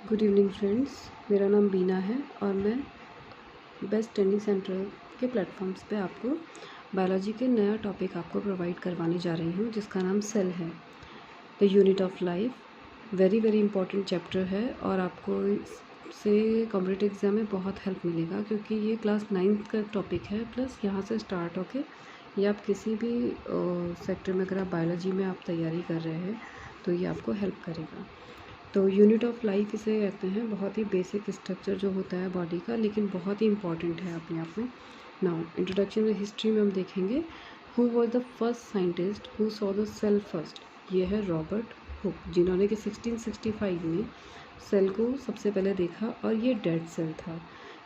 Good evening friends, मेरा नाम बीना है और मैं बेस्ट ट्रेनिंग सेंटर के प्लेटफॉर्म्स पे आपको बायोलॉजी के नया टॉपिक आपको प्रोवाइड करवाने जा रही हूँ, जिसका नाम सेल है, the unit of life. Very very important chapter है और आपको इससे कॉम्पिटिटिव एग्ज़ाम में बहुत हेल्प मिलेगा, क्योंकि ये क्लास 9th का टॉपिक है। प्लस यहाँ से स्टार्ट होके या आप किसी भी सेक्टर में अगर आप बायोलॉजी में आप तैयारी कर रहे हैं तो ये आपको हेल्प करेगा। तो यूनिट ऑफ लाइफ इसे कहते हैं। बहुत ही बेसिक स्ट्रक्चर जो होता है बॉडी का, लेकिन बहुत ही इंपॉर्टेंट है अपने आप में। नाउ इंट्रोडक्शन में हिस्ट्री में हम देखेंगे who was the first scientist who saw the cell first. ये है रॉबर्ट हुक, जिन्होंने कि 1665 में सेल को सबसे पहले देखा और ये डेड सेल था।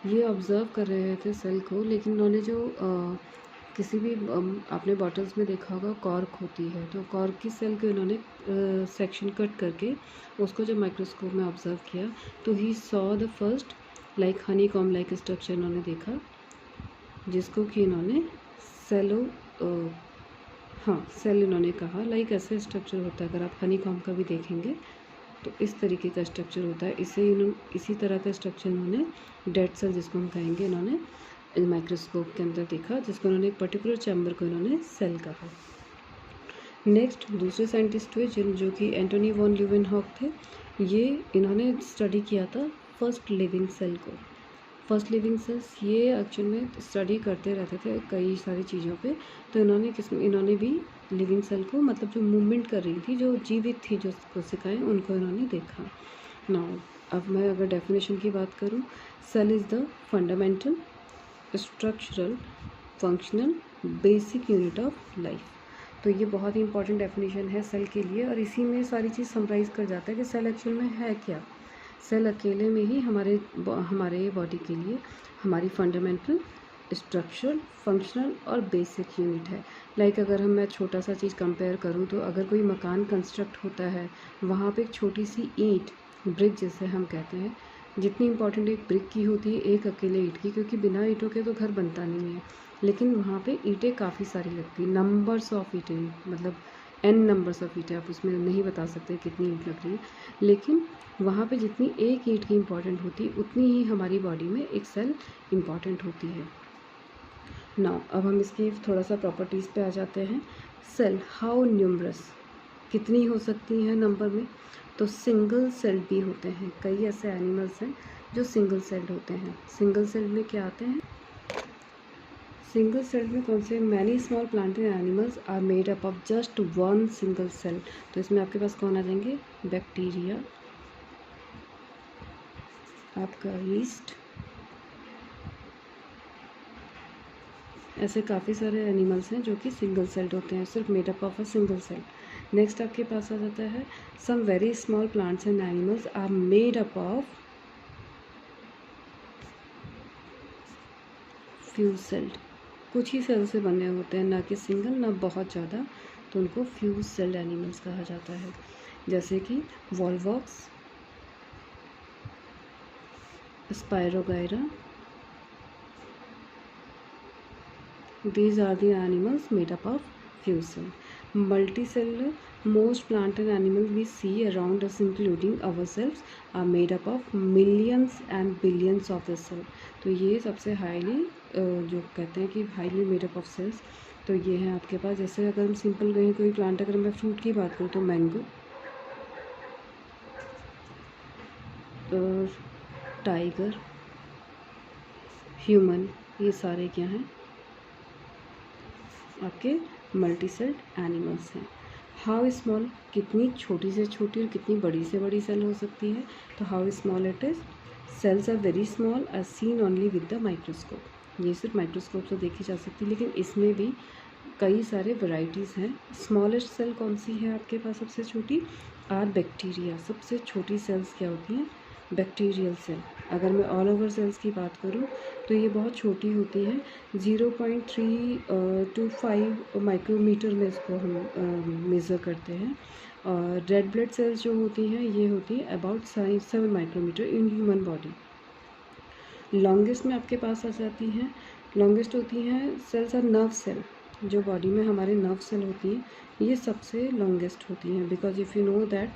ये ऑब्ज़र्व कर रहे थे सेल को, लेकिन उन्होंने जो किसी भी आपने बॉटल्स में देखा होगा कॉर्क होती है, तो कॉर्क की सेल को इन्होंने सेक्शन कट करके उसको जब माइक्रोस्कोप में ऑब्जर्व किया तो he saw the first like Honey com like structure इन्होंने देखा, जिसको कि इन्होंने सेलो सेल इन्होंने कहा। लाइक ऐसे स्ट्रक्चर होता है, अगर आप हनी कॉम का भी देखेंगे तो इस तरीके का स्ट्रक्चर होता है। इसी तरह का स्ट्रक्चर इन्होंने डेड सेल जिसको हम कहेंगे इन्होंने माइक्रोस्कोप के अंदर देखा, जिसको उन्होंने एक पर्टिकुलर चैम्बर को इन्होंने सेल कहा। नेक्स्ट दूसरे साइंटिस्ट हुए जो कि एंटोनी वॉन ल्यूवेनहॉक थे। ये इन्होंने स्टडी किया था फर्स्ट लिविंग सेल को। फर्स्ट लिविंग सेल्स ये एक्चुअल में स्टडी करते रहते थे कई सारी चीज़ों पे। तो इन्होंने भी लिविंग सेल को, मतलब जो मूवमेंट कर रही थी, जो जीवित थी, जो कोशिकाएं, उनको इन्होंने देखा। नाउ अब मैं अगर डेफिनेशन की बात करूँ, cell is the fundamental structural functional basic unit of life. तो ये बहुत ही इंपॉर्टेंट डेफिनेशन है सेल के लिए, और इसी में सारी चीज़ समराइज़ कर जाता है कि सेल एक्चुअल में है क्या। सेल अकेले में ही हमारे बॉडी के लिए हमारी फंडामेंटल स्ट्रक्चरल फंक्शनल और बेसिक यूनिट है। लाइक अगर मैं छोटा सा चीज़ कंपेयर करूँ तो अगर कोई मकान कंस्ट्रक्ट होता है, वहाँ पे एक छोटी सी ईंट, ब्रिक जिसे हम कहते हैं, जितनी इंपॉर्टेंट एक ब्रिक की होती है एक अकेले ईंट की, क्योंकि बिना ईंटों के तो घर बनता नहीं है, लेकिन वहाँ पे ईंटें काफ़ी सारी लगती हैं, नंबर्स ऑफ ईंटें, मतलब n नंबर्स ऑफ ईंटें, आप उसमें नहीं बता सकते कितनी ईंट लग रही है, लेकिन वहाँ पे जितनी एक ईंट की इम्पॉर्टेंट होती है उतनी ही हमारी बॉडी में एक सेल इम्पॉर्टेंट होती है। नाउ अब हम इसकी थोड़ा सा प्रॉपर्टीज़ पे आ जाते हैं। सेल हाउ न्यूमरस, कितनी हो सकती हैं नंबर में, तो सिंगल सेल भी होते हैं। कई ऐसे एनिमल्स हैं जो सिंगल सेल्ड होते हैं। सिंगल सेल में क्या आते हैं, सिंगल सेल में कौन से, many small plant and animals are made up of just one single cell. तो इसमें आपके पास कौन आ जाएंगे, बैक्टीरिया, आपका यीस्ट, ऐसे काफ़ी सारे एनिमल्स हैं जो कि सिंगल सेल्ड होते हैं, सिर्फ made up of a single cell. Next आपके पास आ जाता है some very small plants and animals are made up of few celled. कुछ ही सेल से बने होते हैं, ना कि सिंगल ना बहुत ज़्यादा, तो उनको फ्यू सेल्ड एनिमल्स कहा जाता है। जैसे कि Volvox, spirogyra, these are the animals made up of few cells. Multicellular, most plant and animals we see around us including ourselves are made up of millions and billions of the cell. तो ये सबसे highly जो कहते हैं कि highly made up of cells, तो ये है आपके पास। जैसे अगर हम सिंपल कहें कोई प्लांट, अगर मैं फ्रूट की बात करूँ तो मैंगो, टाइगर, ह्यूमन, ये सारे क्या हैं, आपके मल्टीसेल्ड एनिमल्स हैं। हाउ स्मॉल, कितनी छोटी से छोटी और कितनी बड़ी से बड़ी सेल हो सकती है, तो how small it is, cells are very small are seen only with the microscope. ये सिर्फ माइक्रोस्कोप से देखी जा सकती है, लेकिन इसमें भी कई सारे वैरायटीज़ हैं। स्मॉलेस्ट सेल कौन सी है आपके पास, सबसे छोटी, आर बैक्टीरिया। सबसे छोटी सेल्स क्या होती हैं, बैक्टीरियल सेल। अगर मैं ऑल ओवर सेल्स की बात करूं तो ये बहुत छोटी होती हैं, 0.325 माइक्रोमीटर में इसको हम मेज़र करते हैं। और रेड ब्लड सेल्स जो होती हैं ये होती है about 7 micrometre in human body. Longest में आपके पास आ जाती हैं, लॉन्गेस्ट होती हैं सेल्स आर नर्व सेल। जो बॉडी में हमारे नर्व सेल होती हैं ये सबसे लॉन्गेस्ट होती हैं, because if you know that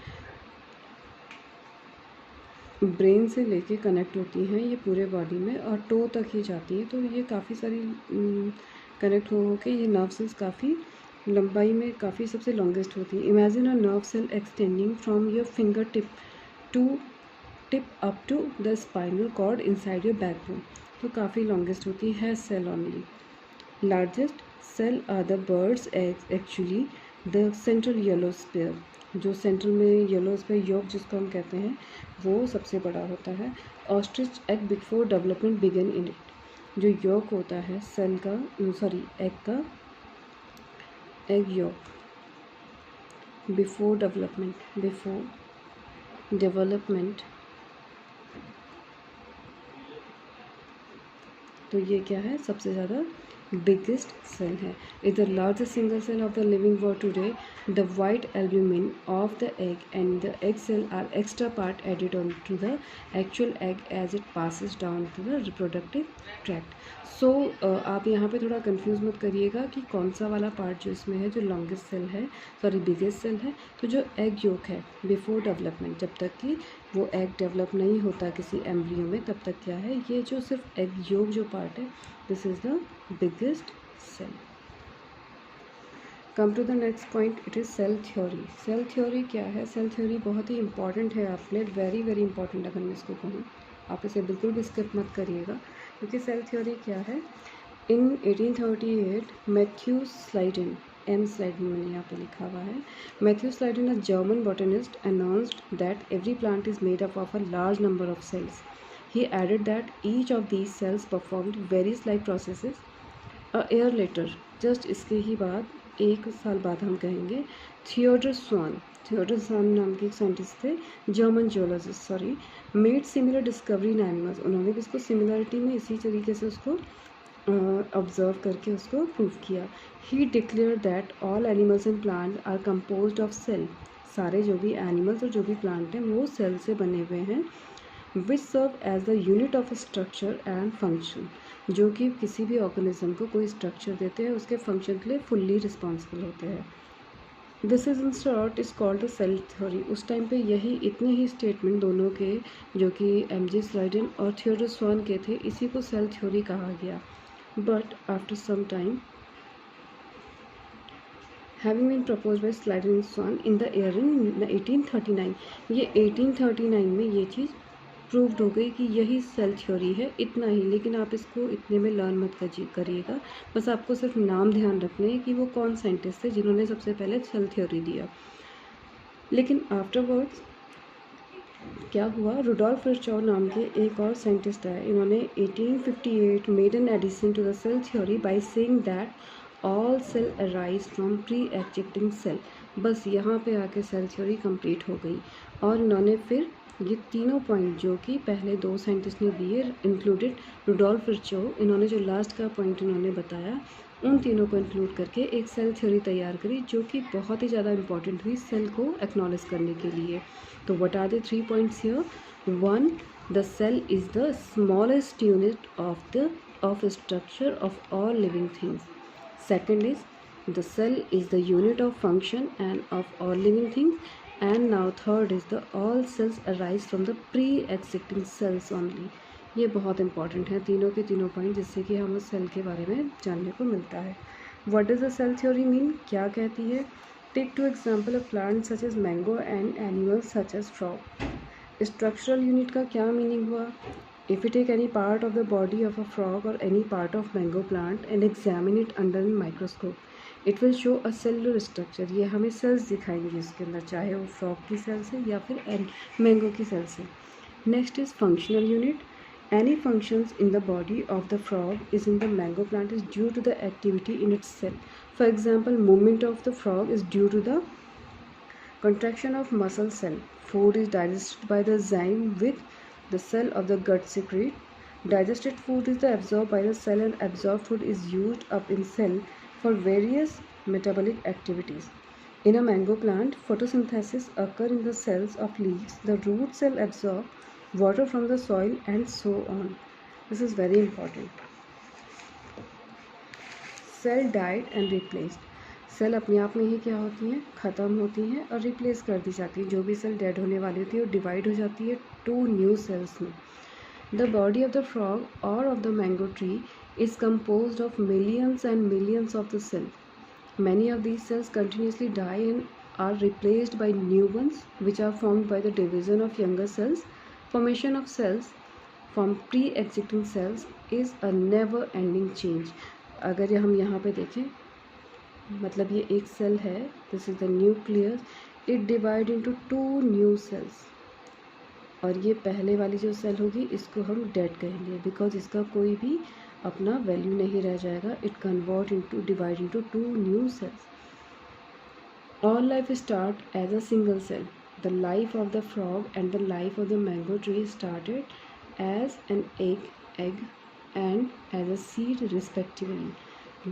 brain से लेके कनेक्ट होती हैं ये पूरे बॉडी में और टो तक ही जाती है। तो ये काफ़ी सारी कनेक्ट हो के ये नर्व सेल्स काफ़ी लंबाई में काफ़ी सबसे लॉन्गेस्ट होती है। Imagine a nerve cell extending from your finger tip up to the spinal cord inside your backbone. तो काफ़ी लॉन्गेस्ट होती है cell only. Largest cell are the birds eggs actually the central yellow sphere. जो central में yellow sphere yolk जिसको हम कहते हैं वो सबसे बड़ा होता है। Ostrich egg before development begin in it. जो योग होता है सेल का एग योग बिफोर डेवलपमेंट तो ये क्या है सबसे ज़्यादा बिगेस्ट सेल है। Is the largest single cell of the living world today. The white albumin of the egg and the egg cell are extra part added on to the actual egg as it passes down to the reproductive tract. So आप यहाँ पे थोड़ा confuse मत करिएगा कि कौन सा वाला पार्ट जो इसमें है जो लॉन्गेस्ट सेल है बिगेस्ट सेल है। तो जो एग योक है बिफोर डेवलपमेंट, जब तक कि वो एग डेवलप नहीं होता किसी एम्ब्रियो में तब तक क्या है ये जो सिर्फ एग योक जो पार्ट है this is the biggest cell. Come to the next point, it is cell theory. Cell theory क्या है? सेल थ्योरी बहुत ही इंपॉर्टेंट है आपके लिए, वेरी वेरी इंपॉर्टेंट अगर मैं इसको कहूँ। आप इसे बिल्कुल भी स्किप मत करिएगा क्योंकि सेल थ्योरी क्या है। In 1838 Matthew Schleiden, M Schleiden मैंने यहाँ पे लिखा हुआ है, Matthew Schleiden a German botanist announced that every plant is made up of a large number of cells. He added that each of these cells performed various life processes. A year later, just इसके ही बाद एक साल बाद हम कहेंगे, Theodore स्वान नाम के एक साइंटिस्ट थे, German geologist made similar discovery in animals. उन्होंने भी इसको सिमिलरिटी में इसी तरीके से उसको ऑब्जर्व करके उसको प्रूव किया। He declare that all animals and plant are composed of cell. सारे जो भी एनिमल्स और जो भी प्लांट हैं वो सेल से बने हुए हैं। Which serve as the unit of structure and function, जो कि किसी भी ऑर्गेनिज्म को कोई स्ट्रक्चर देते हैं, उसके फंक्शन के लिए फुल्ली रिस्पॉन्सिबल होते हैं। This is in short is called the cell theory. उस टाइम पे यही इतने ही स्टेटमेंट दोनों के, जो कि एम.जे. स्लाइडेन और थियोडर स्वान के थे, इसी को सेल थ्योरी कहा गया। But after some time having been proposed by Sladen and Swan in the year in 1839, ये 1839 में ये चीज़ प्रूव्ड हो गई कि यही सेल थ्योरी है। इतना ही, लेकिन आप इसको इतने में लर्न मत करिएगा, बस आपको सिर्फ नाम ध्यान रखना है कि वो कौन साइंटिस्ट थे जिन्होंने सबसे पहले सेल थ्योरी दिया। लेकिन आफ्टरवर्ड्स क्या हुआ, रुडोल्फ विर्चॉव नाम के एक और साइंटिस्ट आए। इन्होंने 1858 made an addition to the cell theory by saying that all cell arise from pre existing cell. बस यहाँ पे आके सेल थ्योरी कंप्लीट हो गई। और इन्होंने फिर ये तीनों पॉइंट जो कि पहले दो साइंटिस्ट ने दिए, इंक्लूडेड रुडोल्फ विर्चॉव, इन्होंने जो लास्ट का पॉइंट इन्होंने बताया, उन तीनों को इंक्लूड करके एक सेल थ्योरी तैयार करी जो कि बहुत ही ज़्यादा इंपॉर्टेंट हुई सेल को एक्नॉलेज करने के लिए। तो what are the 3 points here? 1, the cell is the smallest unit of structure of all living things. Second is the cell is the unit of function and of all living things. And now third is the all cells arise from the pre-existing cells only. ये बहुत important है तीनों के तीनों point, जिससे कि हमें cell के बारे में जानने को मिलता है। What does the cell theory mean? क्या कहती है? Take to example a plant such as mango and animals such as frog. Structural unit का क्या मीनिंग हुआ? If we take any part of the body of a frog or any part of mango plant and examine it under a microscope, it will show a cellular structure. ये हमें sales दिखाएंगे इसके अंदर, चाहे वो frog की cell से या फिर मैंगो की सेल से। Next is functional unit. Any functions in the body of the frog is in the mango plant is due to the activity in its cell. For example, movement of the frog is due to the contraction of muscle cell. Food is digested by the zyme with the cell of the gut secrete. Digested food is absorbed by the cell and absorbed food is used up in cell for various metabolic activities. In a mango plant, photosynthesis occurs in the cells of leaves. The root cell absorb water from the soil and so on. This is very important. Cell died and replaced. Cell अपने आप में ही क्या होती हैं, ख़त्म होती हैं और रिप्लेस कर दी जाती है। जो भी सेल डेड होने वाली होती है वो डिवाइड हो जाती है 2 न्यू सेल्स में। The body of the frog और of the mango tree is composed of millions and millions of the cells. Many of these cells continuously die and are replaced by new ones, which are formed by the division of younger cells. Formation of cells from pre-existing cells is a never-ending change. अगर हम यहाँ पे देखें, मतलब ये एक cell है, this is the nucleus, it divide into 2 new sales, और ये पहले वाली जो सेल होगी इसको हम डेड कहेंगे, बिकॉज इसका कोई भी अपना वैल्यू नहीं रह जाएगा. It convert into divide into 2 new sales. All life start as a single cell. The life of the frog and the life of the mango tree started as an egg and as a seed respectively.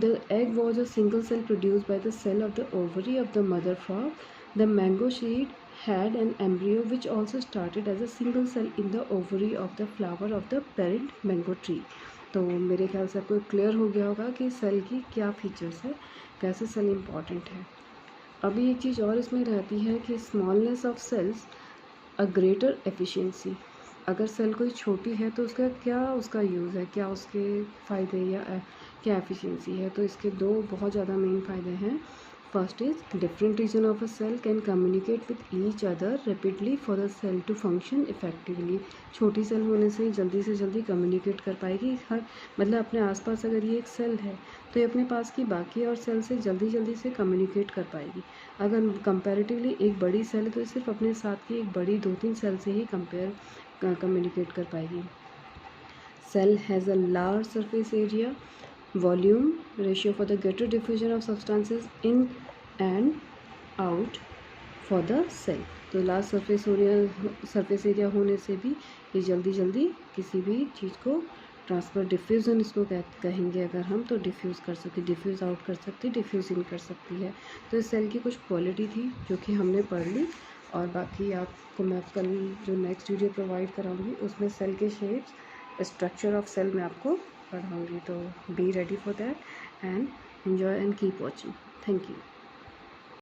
The egg was a single cell produced by the cell of the ovary of the mother frog. The mango seed had an embryo which also started as a single cell in the ovary of the flower of the parent mango tree. तो मेरे ख्याल से आपको clear हो गया होगा कि cell की क्या फीचर्स है, कैसे सेल इम्पॉर्टेंट है. अभी एक चीज़ और इसमें रहती है कि smallness of cells a greater efficiency. अगर सेल कोई छोटी है तो उसका यूज़ है, क्या उसके फ़ायदे या क्या एफिशिएंसी है. तो इसके 2 बहुत ज़्यादा मेन फ़ायदे हैं. First is different region of a cell can communicate with each other rapidly for the cell to function effectively. छोटी सेल होने से जल्दी कम्युनिकेट कर पाएगी. हर मतलब अपने आसपास अगर ये एक सेल है तो ये अपने पास की बाकी और सेल से जल्दी से कम्युनिकेट कर पाएगी. अगर कंपैरेटिवली एक बड़ी सेल है तो सिर्फ अपने साथ की एक बड़ी 2-3 सेल से ही कम्युनिकेट कर पाएगी. Cell has a large surface area, volume ratio for the greater diffusion of substances in and out for the cell. तो लार्ज सरफेस एरिया होने से भी ये जल्दी किसी भी चीज़ को ट्रांसफ़र, डिफ्यूज़न इसको कहेंगे अगर हम, तो डिफ्यूज़ कर सकते, डिफ्यूज़ आउट कर सकती, डिफ्यूज़ इन कर सकती है. तो इस सेल की कुछ क्वालिटी थी जो कि हमने पढ़ ली, और बाकी आपको मैं कल जो नेक्स्ट वीडियो प्रोवाइड कराऊंगी उसमें सेल के शेप्स, स्ट्रक्चर ऑफ सेल में आपको पढ़ाऊंगी. तो be ready for that and enjoy and keep watching. Thank you.